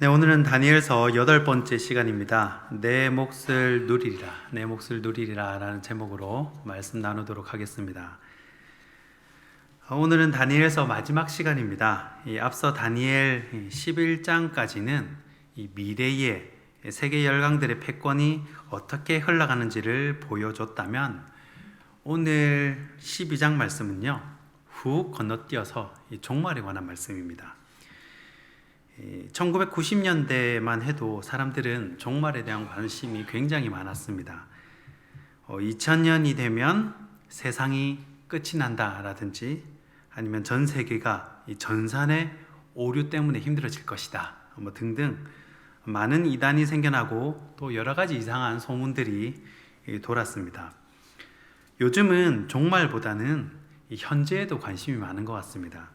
네, 오늘은 다니엘서 8번째 시간입니다. 내 몫을 누리리라, 내 몫을 누리리라 라는 제목으로 말씀 나누도록 하겠습니다. 오늘은 다니엘서 마지막 시간입니다. 앞서 다니엘 11장까지는 이 미래의 세계 열강들의 패권이 어떻게 흘러가는지를 보여줬다면, 오늘 12장 말씀은요, 훅 건너뛰어서 이 종말에 관한 말씀입니다. 1990년대만 해도 사람들은 종말에 대한 관심이 굉장히 많았습니다. 2000년이 되면 세상이 끝이 난다라든지, 아니면 전 세계가 이 전산의 오류 때문에 힘들어질 것이다, 등등 많은 이단이 생겨나고 또 여러 가지 이상한 소문들이 돌았습니다. 요즘은 종말보다는 이 현재에도 관심이 많은 것 같습니다.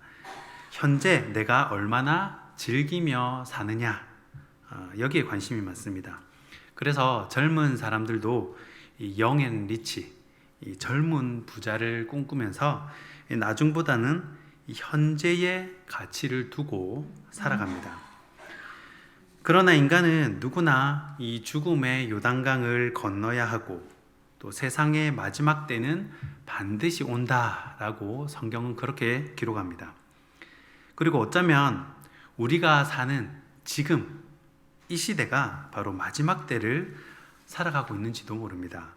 현재 내가 얼마나 즐기며 사느냐, 여기에 관심이 많습니다. 그래서 젊은 사람들도 이 영앤 리치, 이 젊은 부자를 꿈꾸면서 나중보다는 이 현재의 가치를 두고 살아갑니다. 그러나 인간은 누구나 이 죽음의 요단강을 건너야 하고, 또 세상의 마지막 때는 반드시 온다라고 성경은 그렇게 기록합니다. 그리고 어쩌면 우리가 사는 지금 이 시대가 바로 마지막 때를 살아가고 있는지도 모릅니다.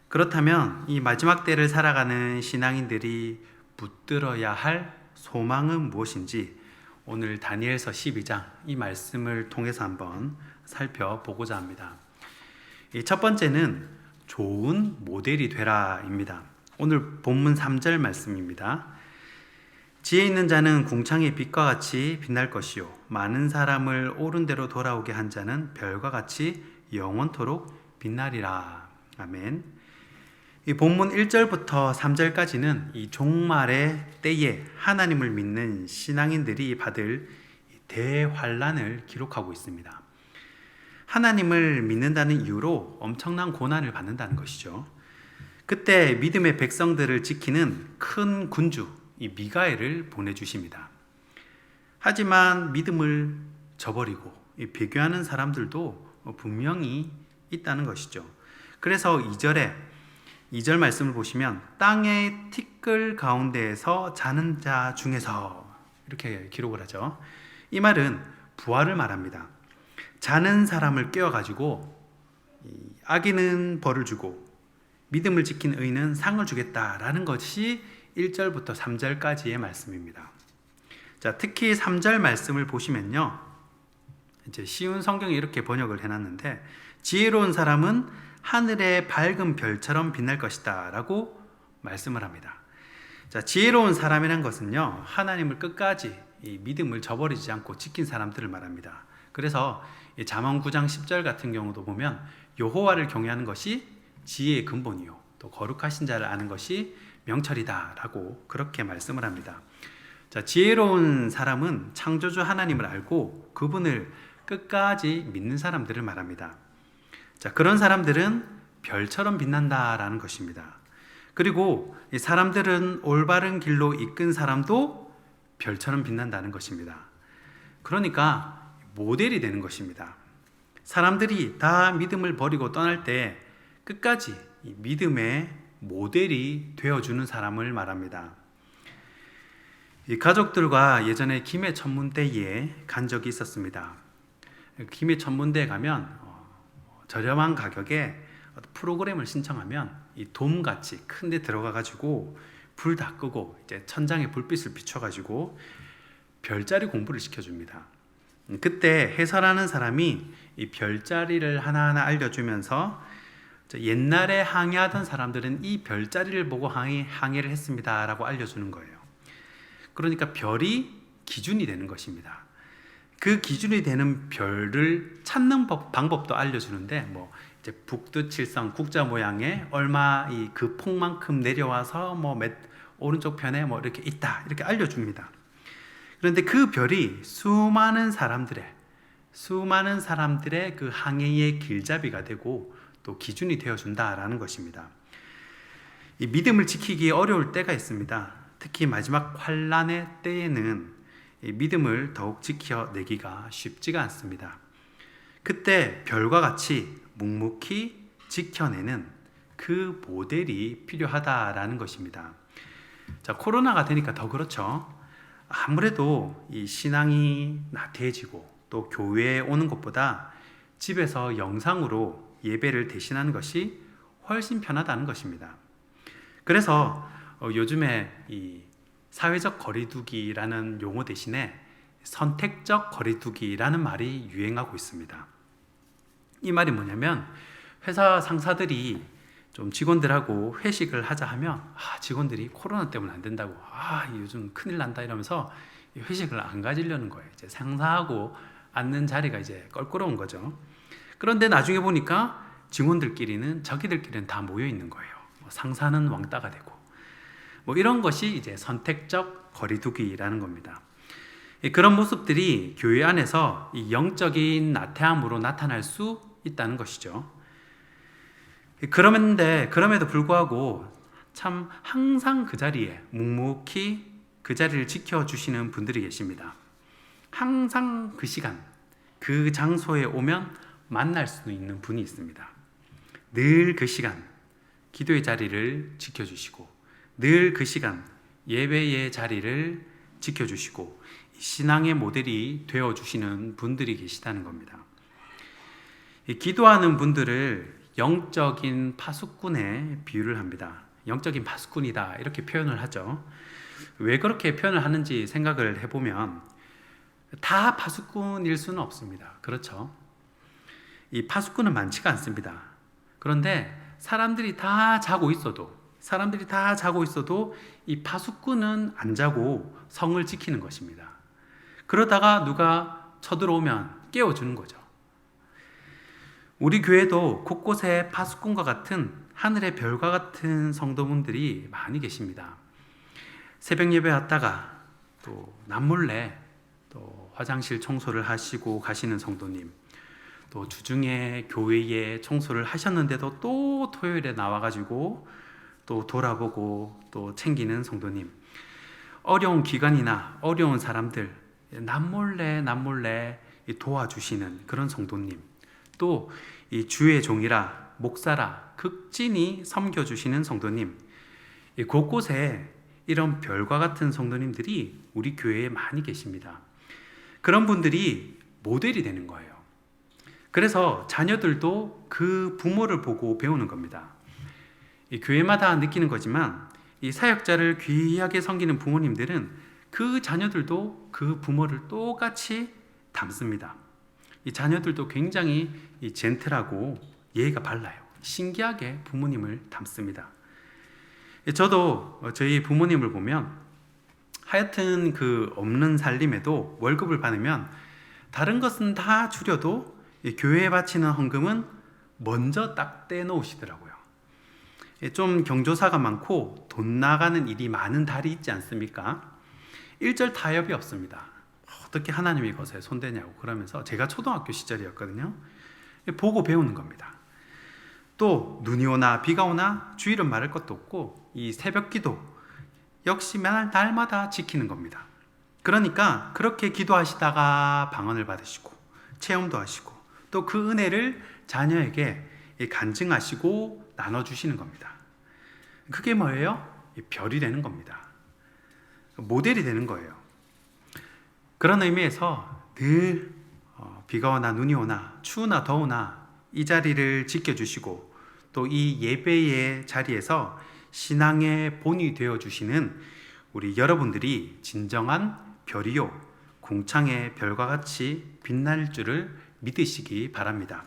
그렇다면 이 마지막 때를 살아가는 신앙인들이 붙들어야 할 소망은 무엇인지, 오늘 다니엘서 12장 이 말씀을 통해서 한번 살펴보고자 합니다. 첫 번째는 좋은 모델이 되라입니다. 오늘 본문 3절 말씀입니다. 지혜 있는 자는 궁창의 빛과 같이 빛날 것이요, 많은 사람을 옳은 대로 돌아오게 한 자는 별과 같이 영원토록 빛나리라. 아멘. 이 본문 1절부터 3절까지는 이 종말의 때에 하나님을 믿는 신앙인들이 받을 대환란을 기록하고 있습니다. 하나님을 믿는다는 이유로 엄청난 고난을 받는다는 것이죠. 그때 믿음의 백성들을 지키는 큰 군주 이 미가엘을 보내주십니다. 하지만 믿음을 저버리고 배교하는 사람들도 분명히 있다는 것이죠. 그래서 2절 말씀을 보시면, 땅의 티끌 가운데에서 자는 자 중에서, 이렇게 기록을 하죠. 이 말은 부활을 말합니다. 자는 사람을 깨워가지고 악인은 벌을 주고 믿음을 지킨 의인은 상을 주겠다라는 것이 1절부터 3절까지의 말씀입니다. 자, 특히 3절 말씀을 보시면요, 이제 쉬운 성경에 이렇게 번역을 해놨는데, 지혜로운 사람은 하늘의 밝은 별처럼 빛날 것이다 라고 말씀을 합니다. 자, 지혜로운 사람이란 것은요, 하나님을 끝까지 이 믿음을 저버리지 않고 지킨 사람들을 말합니다. 그래서 잠언 9장 10절 같은 경우도 보면, 여호와를 경외하는 것이 지혜의 근본이요, 또 거룩하신 자를 아는 것이 명철이다 라고 그렇게 말씀을 합니다. 자, 지혜로운 사람은 창조주 하나님을 알고 그분을 끝까지 믿는 사람들을 말합니다. 자, 그런 사람들은 별처럼 빛난다라는 것입니다. 그리고 이 사람들은 올바른 길로 이끈 사람도 별처럼 빛난다는 것입니다. 그러니까 모델이 되는 것입니다. 사람들이 다 믿음을 버리고 떠날 때 끝까지 이 믿음의 모델이 되어주는 사람을 말합니다. 이 가족들과 예전에 김해 천문대에 간 적이 있었습니다. 김해 천문대에 가면 저렴한 가격에 프로그램을 신청하면 이 돔같이 큰 데 들어가 가지고 불 다 끄고 이제 천장에 불빛을 비춰 가지고 별자리 공부를 시켜줍니다. 그때 해설하는 사람이 이 별자리를 하나하나 알려주면서, 옛날에 항해하던 사람들은 이 별자리를 보고 항해를 했습니다 라고 알려주는 거예요. 그러니까 별이 기준이 되는 것입니다. 그 기준이 되는 별을 찾는 방법도 알려주는데, 이제 북두칠성 국자 모양의 얼마 그 폭만큼 내려와서 오른쪽 편에 이렇게 있다, 이렇게 알려줍니다. 그런데 그 별이 수많은 사람들의 그 항해의 길잡이가 되고 또 기준이 되어준다라는 것입니다. 이 믿음을 지키기 어려울 때가 있습니다. 특히 마지막 환란의 때에는 이 믿음을 더욱 지켜내기가 쉽지가 않습니다. 그때 별과 같이 묵묵히 지켜내는 그 모델이 필요하다라는 것입니다. 자, 코로나가 되니까 더 그렇죠. 아무래도 이 신앙이 나태해지고 또 교회에 오는 것보다 집에서 영상으로 예배를 대신하는 것이 훨씬 편하다는 것입니다. 그래서 요즘에 이 사회적 거리두기라는 용어 대신에 선택적 거리두기라는 말이 유행하고 있습니다. 이 말이 뭐냐면 회사 상사들이 좀 직원들하고 회식을 하자 하면 직원들이 코로나 때문에 안 된다고 요즘 큰일 난다 이러면서 회식을 안 가지려는 거예요. 이제 상사하고 앉는 자리가 이제 껄끄러운 거죠. 그런데 나중에 보니까 직원들끼리는 자기들끼리는 다 모여 있는 거예요. 상사는 왕따가 되고 이런 것이 이제 선택적 거리두기라는 겁니다. 그런 모습들이 교회 안에서 이 영적인 나태함으로 나타날 수 있다는 것이죠. 그럼에도 불구하고 참 항상 그 자리에 묵묵히 그 자리를 지켜주시는 분들이 계십니다. 항상 그 시간, 그 장소에 오면 만날 수 있는 분이 있습니다. 늘 그 시간 기도의 자리를 지켜주시고 늘 그 시간 예배의 자리를 지켜주시고 신앙의 모델이 되어주시는 분들이 계시다는 겁니다. 기도하는 분들을 영적인 파수꾼에 비유를 합니다. 영적인 파수꾼이다 이렇게 표현을 하죠. 왜 그렇게 표현을 하는지 생각을 해보면 다 파수꾼일 수는 없습니다. 그렇죠? 이 파수꾼은 많지가 않습니다. 그런데 사람들이 다 자고 있어도 이 파수꾼은 안 자고 성을 지키는 것입니다. 그러다가 누가 쳐들어오면 깨워주는 거죠. 우리 교회도 곳곳에 파수꾼과 같은 하늘의 별과 같은 성도분들이 많이 계십니다. 새벽 예배 왔다가 또 남몰래 또 화장실 청소를 하시고 가시는 성도님, 또 주중에 교회에 청소를 하셨는데도 또 토요일에 나와가지고 또 돌아보고 또 챙기는 성도님, 어려운 기간이나 어려운 사람들 남몰래 도와주시는 그런 성도님, 또 이 주의 종이라 목사라 극진히 섬겨주시는 성도님, 곳곳에 이런 별과 같은 성도님들이 우리 교회에 많이 계십니다. 그런 분들이 모델이 되는 거예요. 그래서 자녀들도 그 부모를 보고 배우는 겁니다. 이 교회마다 느끼는 거지만 이 사역자를 귀하게 섬기는 부모님들은 그 자녀들도 그 부모를 똑같이 닮습니다. 이 자녀들도 굉장히 젠틀하고 예의가 발라요. 신기하게 부모님을 닮습니다. 저도 저희 부모님을 보면 하여튼 그 없는 살림에도 월급을 받으면 다른 것은 다 줄여도 교회에 바치는 헌금은 먼저 딱 떼놓으시더라고요. 좀 경조사가 많고 돈 나가는 일이 많은 달이 있지 않습니까? 일절 타협이 없습니다. 어떻게 하나님이 것에 손대냐고 그러면서, 제가 초등학교 시절이었거든요. 보고 배우는 겁니다. 또 눈이 오나 비가 오나 주일은 말할 것도 없고 이 새벽 기도 역시 날마다 지키는 겁니다. 그러니까 그렇게 기도하시다가 방언을 받으시고 체험도 하시고 또 그 은혜를 자녀에게 간증하시고 나눠주시는 겁니다. 그게 뭐예요? 별이 되는 겁니다. 모델이 되는 거예요. 그런 의미에서 늘 비가 오나 눈이 오나 추우나 더우나 이 자리를 지켜주시고 또 이 예배의 자리에서 신앙의 본이 되어주시는 우리 여러분들이 진정한 별이요 궁창의 별과 같이 빛날 줄을 믿으시기 바랍니다.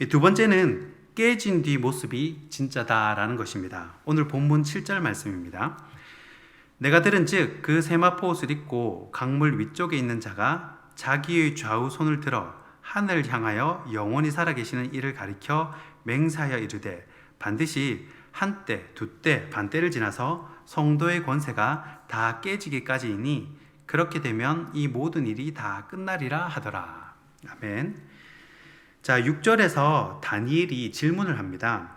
두 번째는 깨진 뒤 모습이 진짜다라는 것입니다. 오늘 본문 7절 말씀입니다. 내가 들은즉 그 세마포 옷을 입고 강물 위쪽에 있는 자가 자기의 좌우 손을 들어 하늘 향하여 영원히 살아계시는 이를 가리켜 맹세하여 이르되 반드시 한때 두때 반때를 지나서 성도의 권세가 다 깨지기까지이니 그렇게 되면 이 모든 일이 다 끝나리라 하더라. 아멘. 자, 6절에서 다니엘이 질문을 합니다.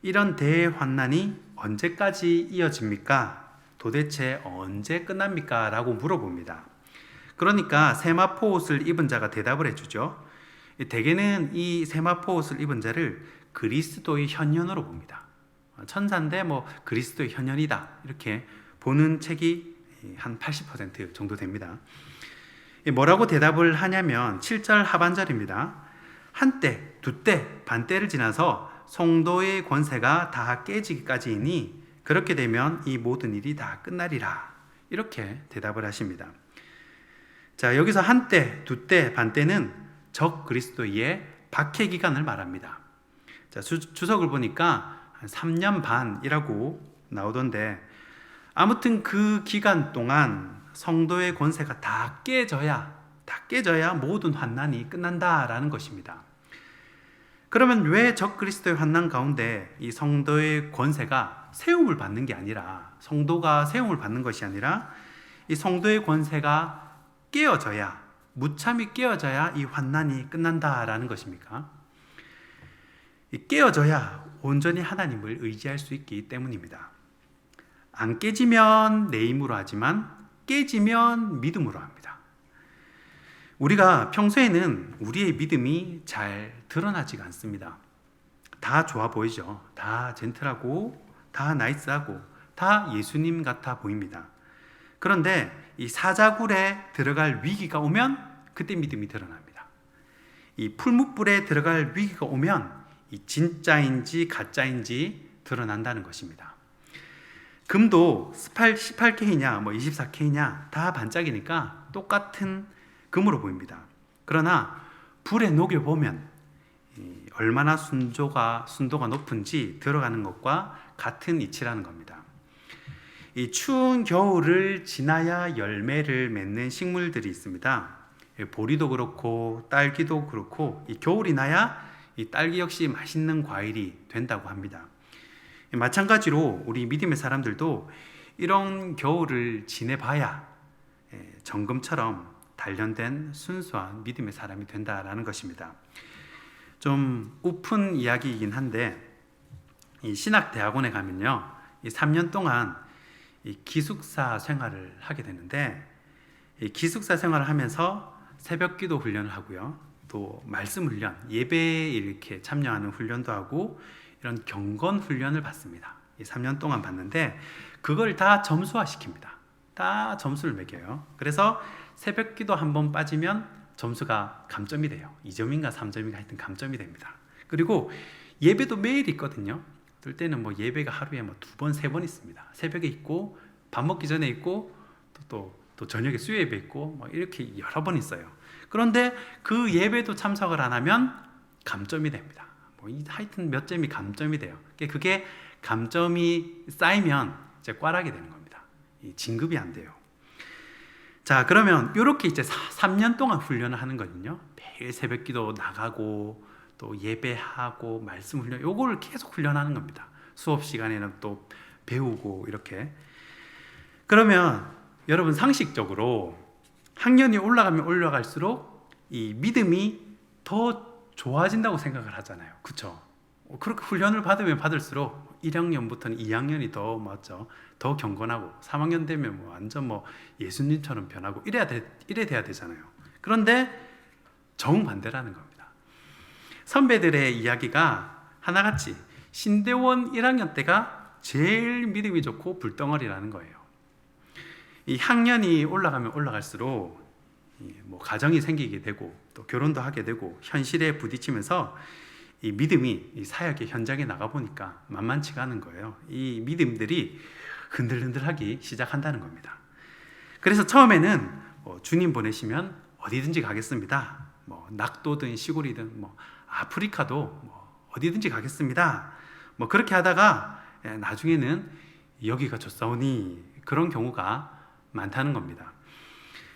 이런 대환난이 언제까지 이어집니까? 도대체 언제 끝납니까? 라고 물어봅니다. 그러니까 세마포 옷을 입은 자가 대답을 해주죠. 대개는 이 세마포 옷을 입은 자를 그리스도의 현현으로 봅니다. 천사인데 뭐 그리스도의 현현이다 이렇게 보는 책이 한 80% 정도 됩니다. 뭐라고 대답을 하냐면 7절 하반절입니다. 한때, 두때, 반때를 지나서 성도의 권세가 다 깨지기까지이니 그렇게 되면 이 모든 일이 다 끝나리라. 이렇게 대답을 하십니다. 자, 여기서 한때, 두때, 반때는 적 그리스도의 박해 기간을 말합니다. 자, 주석을 보니까 한 3년 반이라고 나오던데 아무튼 그 기간 동안 성도의 권세가 다 깨져야 모든 환난이 끝난다라는 것입니다. 그러면 왜 적그리스도의 환난 가운데 이 성도의 권세가 세움을 받는 게 아니라, 성도가 세움을 받는 것이 아니라 이 성도의 권세가 깨어져야, 무참히 깨어져야 이 환난이 끝난다라는 것입니까? 깨어져야 온전히 하나님을 의지할 수 있기 때문입니다. 안 깨지면 내 힘으로 하지만 깨지면 믿음으로 합니다. 우리가 평소에는 우리의 믿음이 잘 드러나지가 않습니다. 다 좋아 보이죠. 다 젠틀하고 다 나이스하고 다 예수님 같아 보입니다. 그런데 이 사자굴에 들어갈 위기가 오면 그때 믿음이 드러납니다. 이 풀무불에 들어갈 위기가 오면 이 진짜인지 가짜인지 드러난다는 것입니다. 금도 18K냐 24K냐 다 반짝이니까 똑같은 금으로 보입니다. 그러나 불에 녹여보면 얼마나 순도가 높은지 들어가는 것과 같은 이치라는 겁니다. 이 추운 겨울을 지나야 열매를 맺는 식물들이 있습니다. 보리도 그렇고 딸기도 그렇고 이 겨울이 나야 이 딸기 역시 맛있는 과일이 된다고 합니다. 마찬가지로 우리 믿음의 사람들도 이런 겨울을 지내봐야 정금처럼 단련된 순수한 믿음의 사람이 된다라는 것입니다. 좀 우픈 이야기이긴 한데 이 신학대학원에 가면요, 이 3년 동안 이 기숙사 생활을 하게 되는데 이 기숙사 생활을 하면서 새벽기도 훈련을 하고요, 또 말씀 훈련, 예배에 이렇게 참여하는 훈련도 하고 이런 경건 훈련을 받습니다. 이 3년 동안 받는데 그걸 다 점수화시킵니다. 다 점수를 매겨요. 그래서 새벽기도 한번 빠지면 점수가 감점이 돼요. 2점인가 3점인가 하여튼 감점이 됩니다. 그리고 예배도 매일 있거든요. 어떨 때는 뭐 예배가 하루에 뭐 2번, 3번 있습니다. 새벽에 있고 밥 먹기 전에 있고 또 저녁에 수요 예배 있고 뭐 이렇게 여러 번 있어요. 그런데 그 예배도 참석을 안 하면 감점이 됩니다. 하여튼 몇 점이 감점이 돼요. 그게 감점이 쌓이면 이제 꽈락이 되는 겁니다. 진급이 안 돼요. 자, 그러면 이렇게 이제 3년 동안 훈련을 하는 거거든요. 매일 새벽기도 나가고 또 예배하고 말씀 훈련, 요거를 계속 훈련하는 겁니다. 수업 시간에는 또 배우고 이렇게. 그러면 여러분 상식적으로 학년이 올라가면 올라갈수록 이 믿음이 더 좋아진다고 생각을 하잖아요. 그렇죠? 그렇게 훈련을 받으면 받을수록 1학년부터는 2학년이 더 맞죠. 더 경건하고 3학년 되면 뭐 완전 뭐 예수님처럼 변하고 이래 돼야 되잖아요. 그런데 정반대라는 겁니다. 선배들의 이야기가 하나같이 신대원 1학년 때가 제일 믿음이 좋고 불덩어리라는 거예요. 이 학년이 올라가면 올라갈수록 뭐 가정이 생기게 되고 또 결혼도 하게 되고 현실에 부딪히면서 이 믿음이 이 사역의 현장에 나가 보니까 만만치가 않은 거예요. 이 믿음들이 흔들흔들하기 시작한다는 겁니다. 그래서 처음에는 주님 보내시면 어디든지 가겠습니다. 뭐 낙도든 시골이든 뭐 아프리카도 뭐 어디든지 가겠습니다. 뭐 그렇게 하다가 나중에는 여기가 좋사오니 그런 경우가 많다는 겁니다.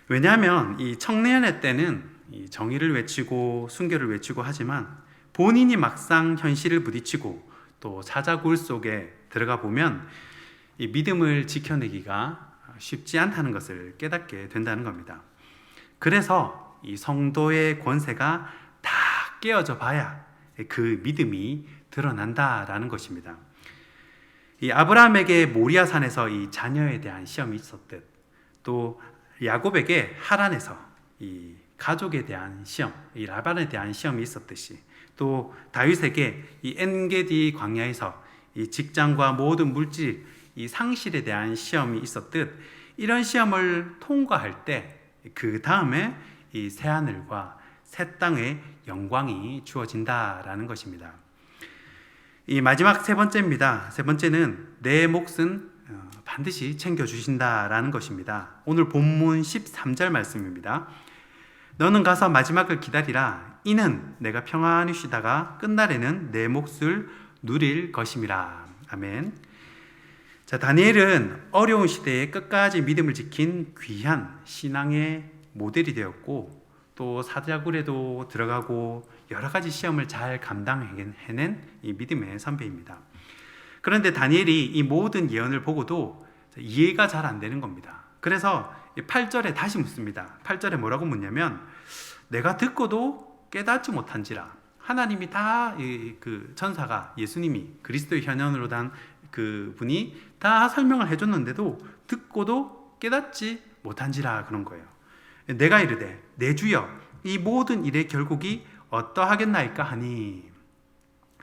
왜냐하면 이 청년의 때는 이 정의를 외치고 순교를 외치고 하지만 본인이 막상 현실을 부딪히고 또 사자굴 속에 들어가 보면 이 믿음을 지켜내기가 쉽지 않다는 것을 깨닫게 된다는 겁니다. 그래서 이 성도의 권세가 다 깨어져 봐야 그 믿음이 드러난다라는 것입니다. 이 아브라함에게 모리아산에서 이 자녀에 대한 시험이 있었듯 또 야곱에게 하란에서 이 가족에 대한 시험, 이 라반에 대한 시험이 있었듯이, 또 다윗에게 이 엔게디 광야에서 이 직장과 모든 물질, 이 상실에 대한 시험이 있었듯, 이런 시험을 통과할 때 그 다음에 이 새하늘과 새 땅의 영광이 주어진다라는 것입니다. 이 마지막 세 번째입니다. 세 번째는 내 몫은 반드시 챙겨주신다라는 것입니다. 오늘 본문 13절 말씀입니다. 너는 가서 마지막을 기다리라. 이는 내가 평안히 쉬다가 끝날에는 내 몫을 누릴 것임이라. 아멘. 자, 다니엘은 어려운 시대에 끝까지 믿음을 지킨 귀한 신앙의 모델이 되었고, 또 사자굴에도 들어가고 여러 가지 시험을 잘 감당해낸 이 믿음의 선배입니다. 그런데 다니엘이 이 모든 예언을 보고도 이해가 잘 안 되는 겁니다. 그래서 8절에 다시 묻습니다. 8절에 뭐라고 묻냐면, 내가 듣고도 깨닫지 못한지라. 하나님이 다 그 천사가, 예수님이 그리스도의 현현으로 단 그 분이 다 설명을 해줬는데도 듣고도 깨닫지 못한지라 그런 거예요. 내가 이르되 내 주여 이 모든 일의 결국이 어떠하겠나이까 하니.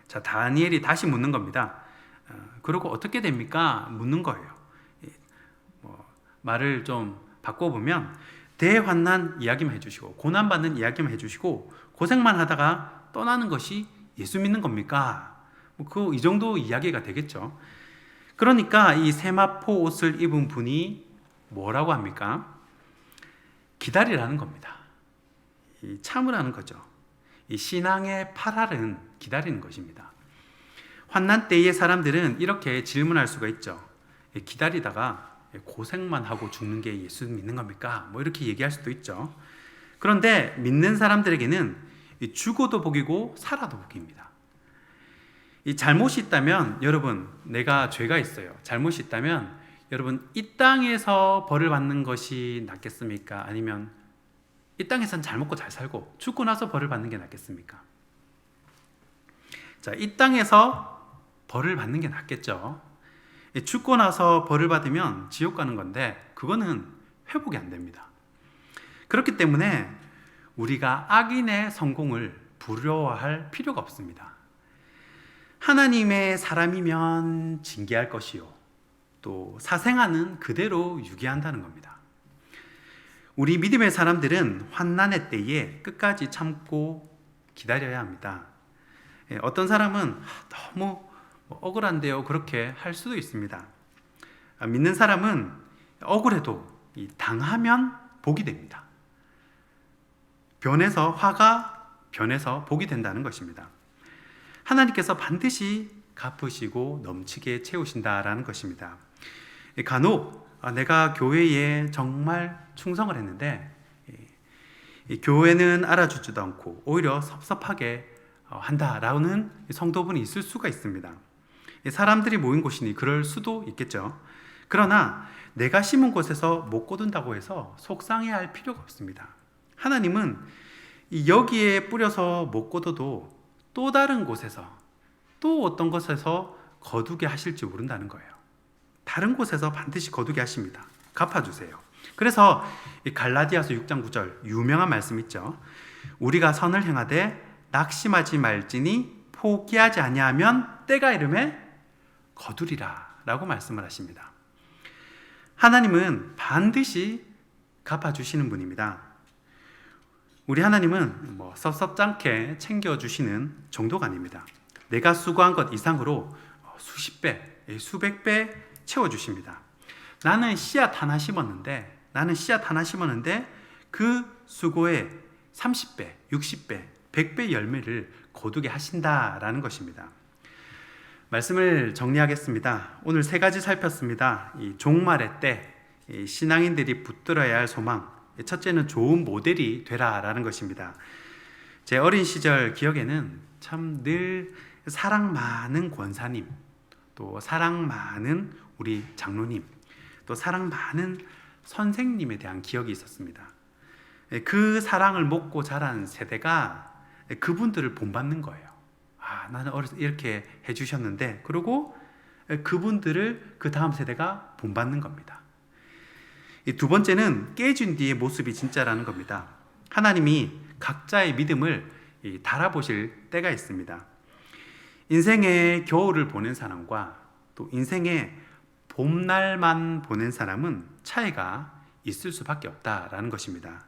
자, 다니엘이 다시 묻는 겁니다. 그리고 어떻게 됩니까? 묻는 거예요. 말을 좀 바꿔보면, 대환난 이야기만 해주시고 고난받는 이야기만 해주시고 고생만 하다가 떠나는 것이 예수 믿는 겁니까? 이 정도 이야기가 되겠죠. 그러니까 이 세마포 옷을 입은 분이 뭐라고 합니까? 기다리라는 겁니다. 참으라는 거죠. 이 신앙의 8할은 기다리는 것입니다. 환난 때의 사람들은 이렇게 질문할 수가 있죠. 기다리다가 고생만 하고 죽는 게 예수 믿는 겁니까? 이렇게 얘기할 수도 있죠. 그런데 믿는 사람들에게는 죽어도 복이고 살아도 복입니다. 이 잘못이 있다면, 여러분, 내가 죄가 있어요. 잘못이 있다면 여러분, 이 땅에서 벌을 받는 것이 낫겠습니까? 아니면 이 땅에서는 잘 먹고 잘 살고 죽고 나서 벌을 받는 게 낫겠습니까? 자, 이 땅에서 벌을 받는 게 낫겠죠. 죽고 나서 벌을 받으면 지옥 가는 건데 그거는 회복이 안 됩니다. 그렇기 때문에 우리가 악인의 성공을 부러워할 필요가 없습니다. 하나님의 사람이면 징계할 것이요, 또 사생아는 그대로 유기한다는 겁니다. 우리 믿음의 사람들은 환난의 때에 끝까지 참고 기다려야 합니다. 어떤 사람은 너무 억울한데요, 그렇게 할 수도 있습니다. 믿는 사람은 억울해도 당하면 복이 됩니다. 변해서 화가 변해서 복이 된다는 것입니다. 하나님께서 반드시 갚으시고 넘치게 채우신다라는 것입니다. 간혹 내가 교회에 정말 충성을 했는데 교회는 알아주지도 않고 오히려 섭섭하게 한다라는 성도분이 있을 수가 있습니다. 사람들이 모인 곳이니 그럴 수도 있겠죠. 그러나 내가 심은 곳에서 못 거둔다고 해서 속상해할 필요가 없습니다. 하나님은 여기에 뿌려서 못 거둬도 또 다른 곳에서, 또 어떤 곳에서 거두게 하실지 모른다는 거예요. 다른 곳에서 반드시 거두게 하십니다. 갚아주세요. 그래서 갈라디아서 6장 9절 유명한 말씀 있죠. 우리가 선을 행하되 낙심하지 말지니 포기하지 아니하면 때가 이르매 거두리라 라고 말씀을 하십니다. 하나님은 반드시 갚아주시는 분입니다. 우리 하나님은 섭섭잖게 챙겨주시는 정도가 아닙니다. 내가 수고한 것 이상으로 수십 배, 수백 배 채워주십니다. 나는 씨앗 하나 심었는데 그 수고에 30배, 60배, 100배 열매를 거두게 하신다라는 것입니다. 말씀을 정리하겠습니다. 오늘 세 가지 살폈습니다. 이 종말의 때 신앙인들이 붙들어야 할 소망, 첫째는 좋은 모델이 되라라는 것입니다. 제 어린 시절 기억에는 참 늘 사랑 많은 권사님, 또 사랑 많은 우리 장로님, 또 사랑 많은 선생님에 대한 기억이 있었습니다. 그 사랑을 먹고 자란 세대가 그분들을 본받는 거예요. 나는 어려서 이렇게 해주셨는데, 그리고 그분들을 그 다음 세대가 본받는 겁니다. 이 두 번째는 깨진 뒤의 모습이 진짜라는 겁니다. 하나님이 각자의 믿음을 달아보실 때가 있습니다. 인생의 겨울을 보낸 사람과 또 인생의 봄날만 보낸 사람은 차이가 있을 수밖에 없다라는 것입니다.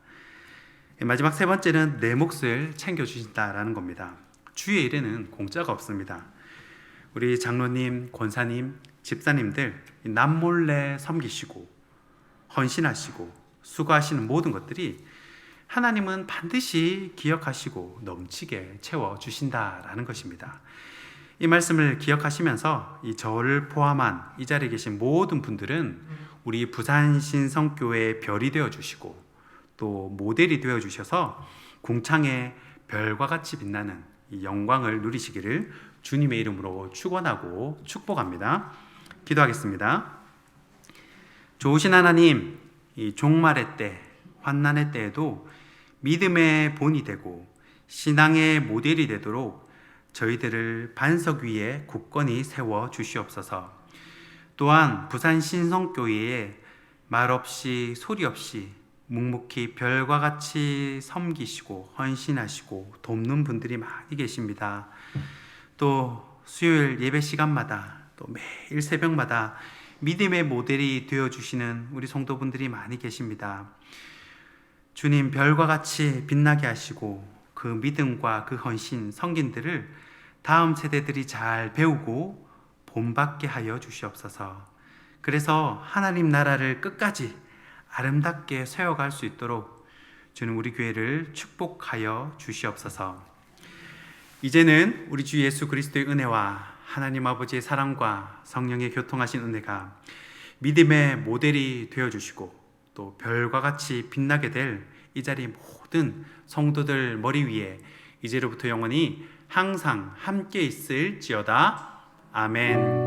마지막 세 번째는 내 몫을 챙겨주신다라는 겁니다. 주의 일에는 공짜가 없습니다. 우리 장로님, 권사님, 집사님들 남몰래 섬기시고 헌신하시고 수고하시는 모든 것들이 하나님은 반드시 기억하시고 넘치게 채워주신다라는 것입니다. 이 말씀을 기억하시면서 저를 포함한 이 자리에 계신 모든 분들은 우리 부산신성교회의 별이 되어주시고 또 모델이 되어주셔서 궁창의 별과 같이 빛나는 이 영광을 누리시기를 주님의 이름으로 축원하고 축복합니다. 기도하겠습니다. 좋으신 하나님, 이 종말의 때, 환난의 때에도 믿음의 본이 되고 신앙의 모델이 되도록 저희들을 반석 위에 굳건히 세워 주시옵소서. 또한 부산 신성교회에 말 없이 소리 없이 묵묵히 별과 같이 섬기시고 헌신하시고 돕는 분들이 많이 계십니다. 또 수요일 예배 시간마다 또 매일 새벽마다 믿음의 모델이 되어주시는 우리 성도분들이 많이 계십니다. 주님, 별과 같이 빛나게 하시고 그 믿음과 그 헌신, 성gin들을 다음 세대들이 잘 배우고 본받게 하여 주시옵소서. 그래서 하나님 나라를 끝까지 아름답게 세워갈 수 있도록 주님 우리 교회를 축복하여 주시옵소서. 이제는 우리 주 예수 그리스도의 은혜와 하나님 아버지의 사랑과 성령의 교통하신 은혜가 믿음의 모델이 되어주시고 또 별과 같이 빛나게 될 이 자리 모든 성도들 머리 위에 이제로부터 영원히 항상 함께 있을지어다. 아멘.